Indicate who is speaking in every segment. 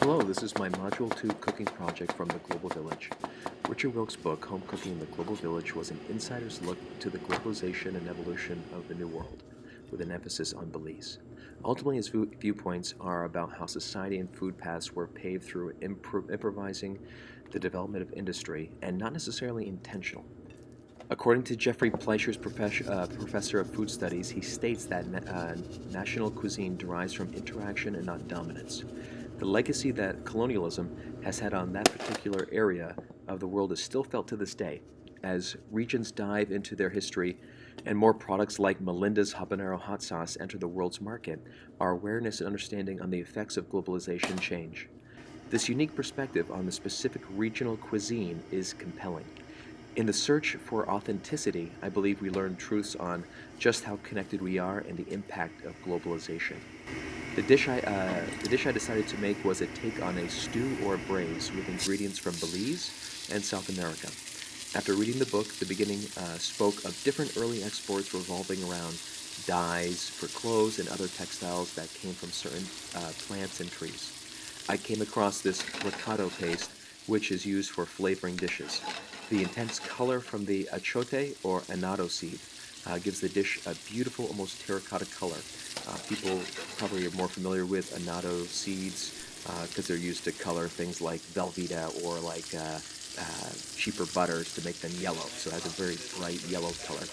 Speaker 1: Hello, this is my Module 2 cooking project from the Global Village. Richard Wilk's book, Home Cooking in the Global Village, was an insider's look to the globalization and evolution of the New World, with an emphasis on Belize. Ultimately, his viewpoints are about how society and food paths were paved through improvising the development of industry, and not necessarily intentional. According to Jeffrey Fleischer's professor of food studies, he states that national cuisine derives from interaction and not dominance. The legacy that colonialism has had on that particular area of the world is still felt to this day. As regions dive into their history and more products like Melinda's habanero hot sauce enter the world's market, our awareness and understanding on the effects of globalization change. This unique perspective on the specific regional cuisine is compelling. In the search for authenticity, I believe we learn truths on just how connected we are and the impact of globalization. The dish I decided to make was a take on a stew or a braise with ingredients from Belize and South America. After reading the book, the beginning spoke of different early exports revolving around dyes for clothes and other textiles that came from certain plants and trees. I came across this recado paste, which is used for flavoring dishes. The intense color from the achote or annatto seed gives the dish a beautiful, almost terracotta color. People probably are more familiar with annatto seeds because they're used to color things like Velveeta or like cheaper butters to make them yellow. So it has a very bright yellow color.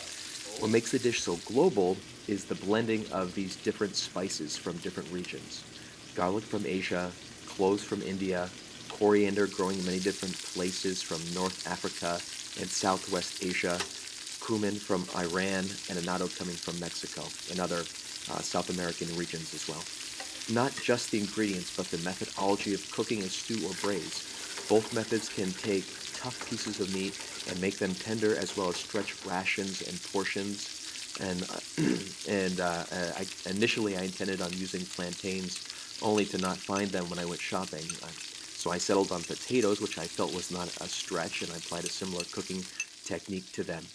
Speaker 1: What makes the dish so global is the blending of these different spices from different regions. Garlic from Asia, cloves from India, coriander growing in many different places from North Africa and Southwest Asia, cumin from Iran, and annatto coming from Mexico and other South American regions as well. Not just the ingredients, but the methodology of cooking a stew or braise. Both methods can take tough pieces of meat and make them tender, as well as stretch rations and portions. Initially I intended on using plantains, only to not find them when I went shopping. So I settled on potatoes, which I felt was not a stretch, and I applied a similar cooking technique to them.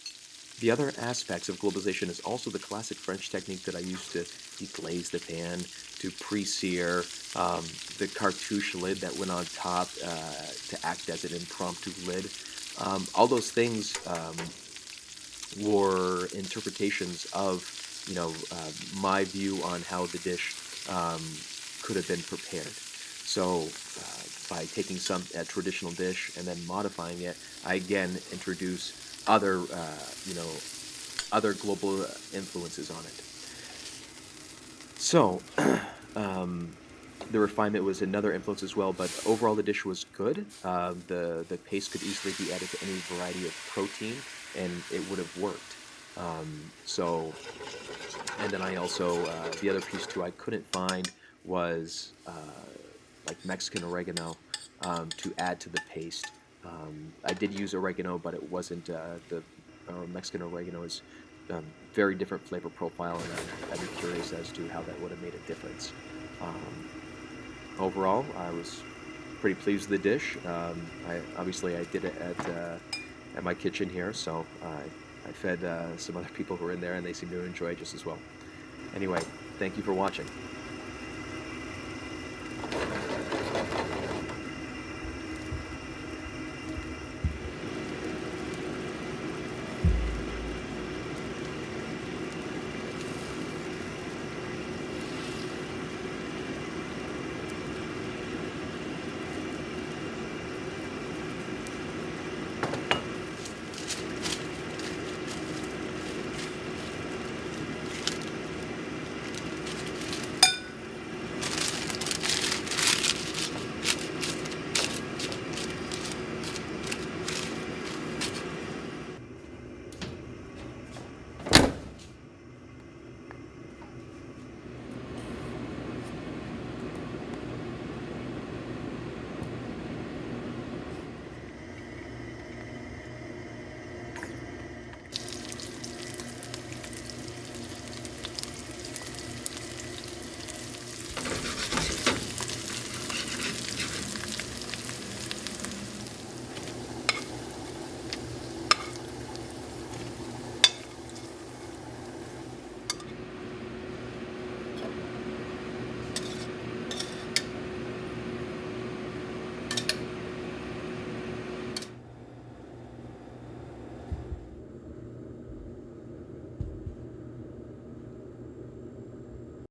Speaker 1: The other aspects of globalization is also the classic French technique that I used to deglaze the pan, to pre-sear, the cartouche lid that went on top to act as an impromptu lid. All those things were interpretations of, my view on how the dish could have been prepared. So by taking a traditional dish and then modifying it, I again introduce other global influences on it. So the refinement was another influence as well, but overall the dish was good. The paste could easily be added to any variety of protein, and it would have worked. And then I also, the other piece too I couldn't find was like Mexican oregano to add to the paste. I did use oregano, but it wasn't, the Mexican oregano is very different flavor profile, and I'd be curious as to how that would have made a difference. Overall, I was pretty pleased with the dish. I did it at my kitchen here, so I fed some other people who were in there, and they seemed to enjoy it just as well. Anyway, thank you for watching.